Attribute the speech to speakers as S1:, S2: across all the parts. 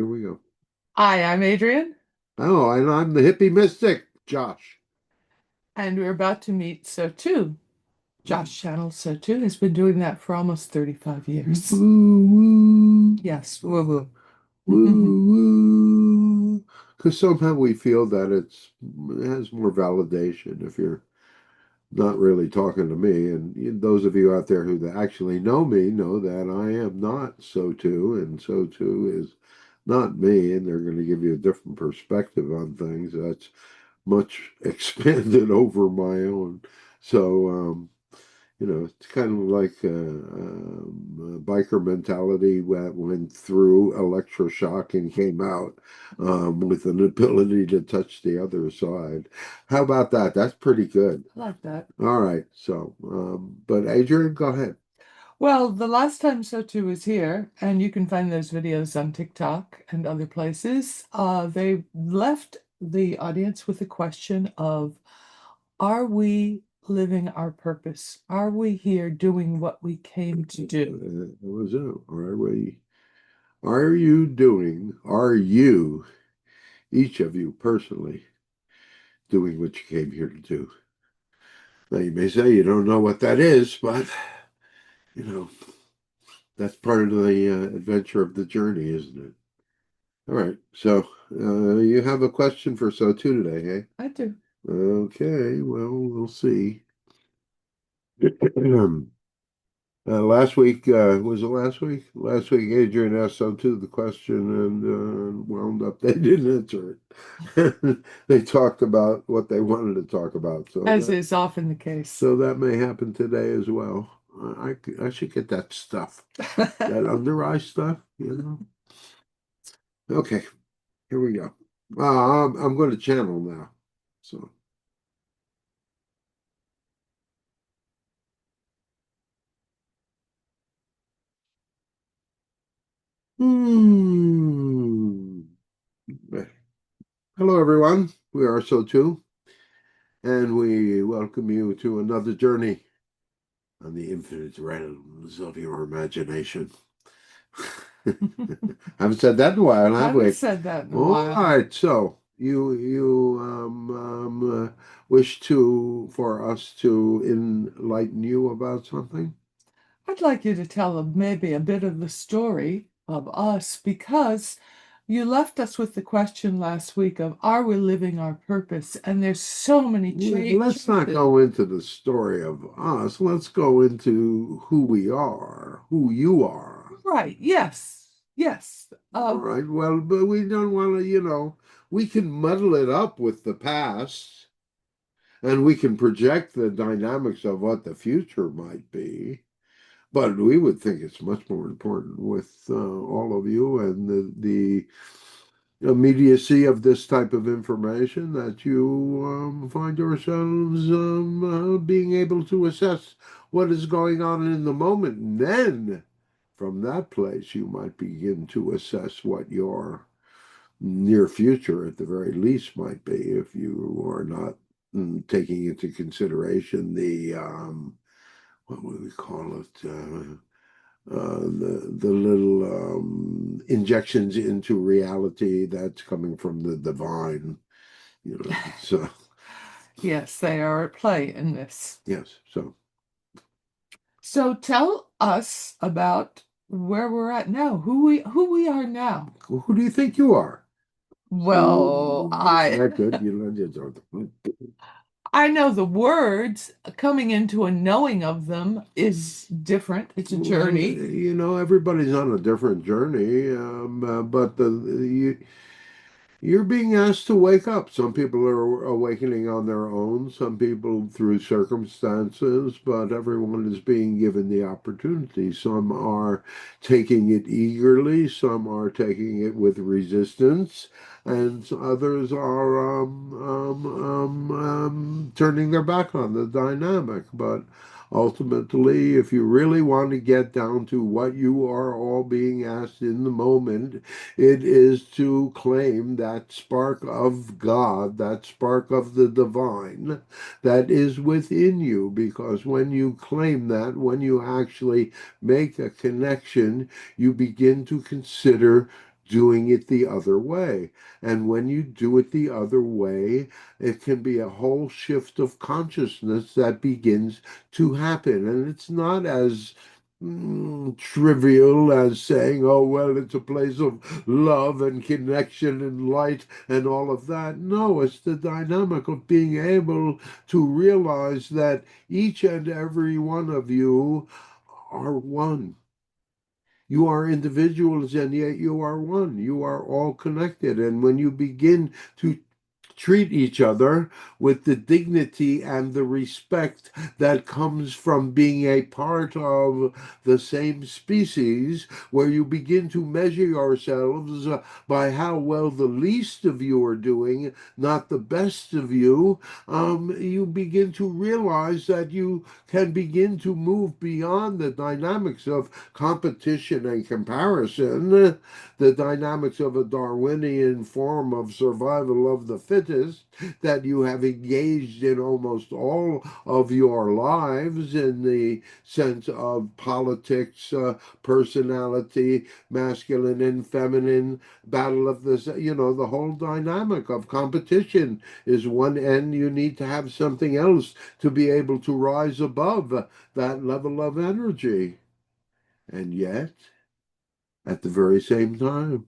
S1: Here we go.
S2: Hi, I'm Adrian,
S1: Oh, and I'm the hippie mystic, Josh.
S2: and we're about to meet SOTU. Josh Channel SOTU has been doing that for almost 35 years.
S1: Woo, woo,
S2: Yes, woo woo.
S1: woo, woo. Because somehow we feel that it has more validation if you're not really talking to me. And those of you out there who actually know me know that I am not so too, and so too is not me, and they're going to give you a different perspective on things. That's much expanded over my own. So, it's kind of like a biker mentality that went through electroshock and came out with an ability to touch the other side. How about that? That's pretty good.
S2: I like that.
S1: All right. So, but Adrian, go ahead.
S2: Well, the last time SOTU was here, and you can find those videos on TikTok and other places, they left the audience with a question of, are we living our purpose? Are we here doing what we came to do?
S1: That was it. Are you, each of you personally, doing what you came here to do? Now, you may say you don't know what that is, but, you know, that's part of the adventure of the journey, isn't it? All right. So, you have a question for So2 today, hey?
S2: I do.
S1: Okay. Well, we'll see. Last week, was it last week? Last week, Adrian asked So2 the question and wound up they didn't answer it. They talked about what they wanted to talk about. So
S2: As
S1: that
S2: is often the case.
S1: so that may happen today as well. I should get that stuff, that under eye stuff. Okay, here we go. I'm going to channel now. So, hmm. Hello, everyone. We are So2, and we welcome you to another journey on the infinite realms of your imagination. Haven't said that in a while, have
S2: Haven't
S1: we?
S2: said that in a
S1: All
S2: while.
S1: right. So you wish to for us to enlighten you about something?
S2: I'd like you to tell maybe a bit of the story of us because you left us with the question last week of, are we living our purpose? And there's so many
S1: Let's not
S2: changes.
S1: go into the story of us. Let's go into who we are, who you are.
S2: Right. Yes. Yes.
S1: All right. Well, but we don't want to, we can muddle it up with the past and we can project the dynamics of what the future might be. But we would think it's much more important with all of you and the immediacy of this type of information that you find yourselves being able to assess what is going on in the moment. And then from that place, you might begin to assess what your near future, at the very least, might be if you are not taking into consideration what would we call it? The little injections into reality that's coming from the divine. So
S2: Yes, they are at play in this.
S1: yes. So
S2: So tell us about where we're at now, who we are now.
S1: who do you think you are?
S2: Well, I
S1: That good. You know.
S2: I know the words. Coming into a knowing of them is different. It's a
S1: Well,
S2: journey.
S1: everybody's on a different journey, but you're being asked to wake up. Some people are awakening on their own, some people through circumstances, but everyone is being given the opportunity. Some are taking it eagerly, some are taking it with resistance, and others are turning their back on the dynamic. But ultimately, if you really want to get down to what you are all being asked in the moment, it is to claim that spark of God, that spark of the divine that is within you. Because when you claim that, when you actually make a connection, you begin to consider doing it the other way. And when you do it the other way, it can be a whole shift of consciousness that begins to happen. And it's not as trivial as saying, oh, well, it's a place of love and connection and light and all of that. No, it's the dynamic of being able to realize that each and every one of you are one. You are individuals and yet you are one. You are all connected. And when you begin to treat each other with the dignity and the respect that comes from being a part of the same species, where you begin to measure yourselves by how well the least of you are doing, not the best of you, you begin to realize that you can begin to move beyond the dynamics of competition and comparison, the dynamics of a Darwinian form of survival of the fittest that you have engaged in almost all of your lives in the sense of politics, personality, masculine and feminine, battle of this, the whole dynamic of competition is one end. You need to have something else to be able to rise above that level of energy. And yet, at the very same time,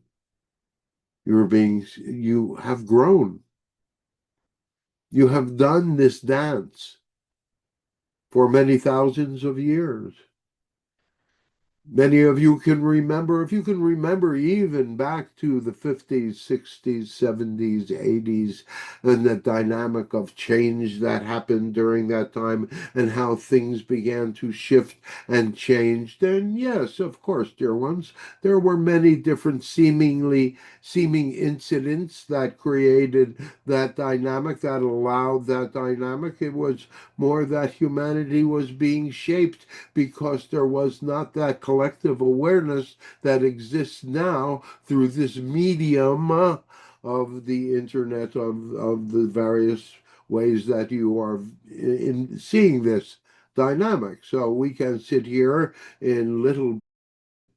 S1: you have grown. You have done this dance for many thousands of years. Many of you can remember, if you can remember even back to the 50s, 60s, 70s, 80s, and the dynamic of change that happened during that time and how things began to shift and change, then yes, of course, dear ones, there were many different seeming incidents that created that dynamic, that allowed that dynamic. It was more that humanity was being shaped because there was not that collective awareness that exists now through this medium of the internet, of the various ways that you are in seeing this dynamic. So we can sit here in little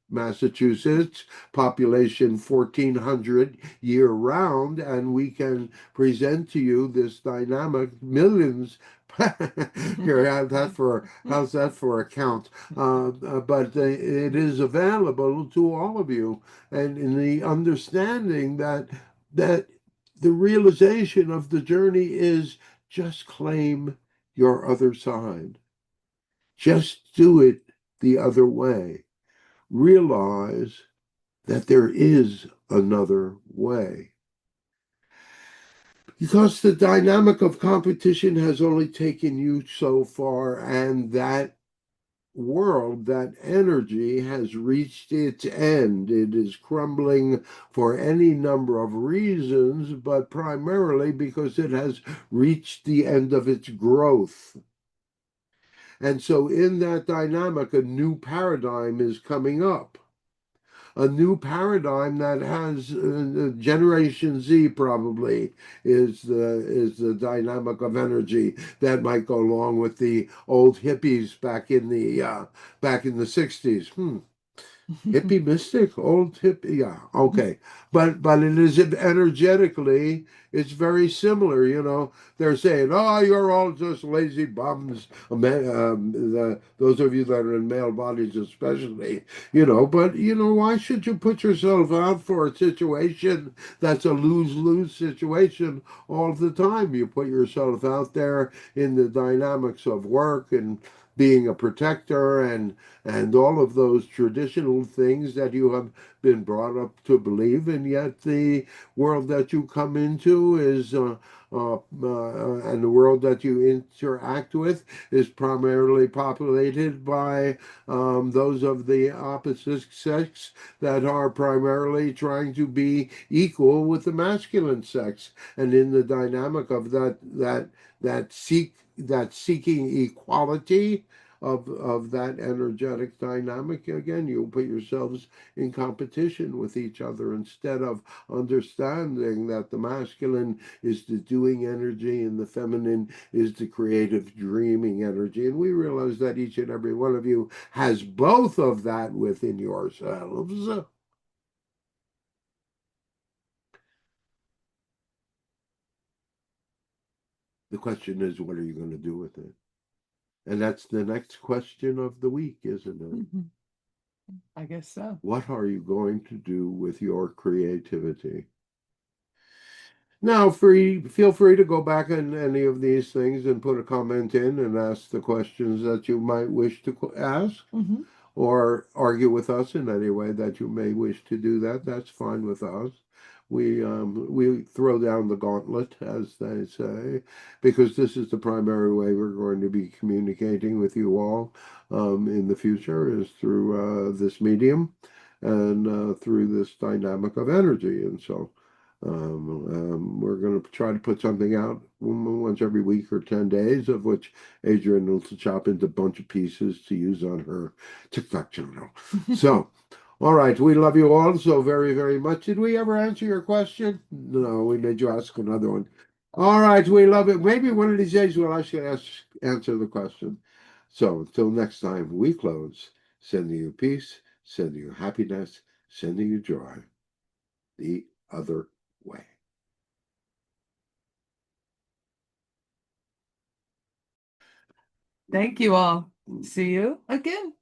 S1: Massachusetts, population 1,400 year round, and we can present to you this dynamic millions. Here, how's that for a count? But it is available to all of you, and in the understanding that the realization of the journey is just claim your other side, just do it the other way, realize that there is another way. Because the dynamic of competition has only taken you so far, and that world, that energy has reached its end. It is crumbling for any number of reasons, but primarily because it has reached the end of its growth. And so, in that dynamic, a new paradigm is coming up, a new paradigm that has Generation Z probably is the dynamic of energy that might go along with the old hippies back in the 60s. Hippie mystic, old hippie, yeah, okay. But it is energetically, it's very similar. They're saying, "Oh, you're all just lazy bums." Those of you that are in male bodies, especially, But why should you put yourself out for a situation that's a lose-lose situation all the time? You put yourself out there in the dynamics of work and being a protector and all of those traditional things that you have been brought up to believe, and yet the world that you come into and the world that you interact with is primarily populated by those of the opposite sex that are primarily trying to be equal with the masculine sex, and in the dynamic of that seeking equality of that energetic dynamic, again, you put yourselves in competition with each other instead of understanding that the masculine is the doing energy and the feminine is the creative dreaming energy. And we realize that each and every one of you has both of that within yourselves. The question is, what are you going to do with it? And that's the next question of the week, isn't it?
S2: Mhm. I guess so.
S1: What are you going to do with your creativity? Now, feel free to go back on any of these things and put a comment in and ask the questions that you might wish to ask,
S2: Hmm.
S1: or argue with us in any way that you may wish to do that. That's fine with us. We throw down the gauntlet, as they say, because this is the primary way we're going to be communicating with you all in the future is through this medium and through this dynamic of energy. And so we're going to try to put something out once every week or 10 days, of which Adrian will chop into a bunch of pieces to use on her TikTok channel. So, all right, we love you all so very, very much. Did we ever answer your question? No, we made you ask another one. All right, we love it. Maybe one of these days we'll actually answer the question. So, until next time, we close, sending you peace, sending you happiness, sending you joy. The other way.
S2: Thank you all. See you again.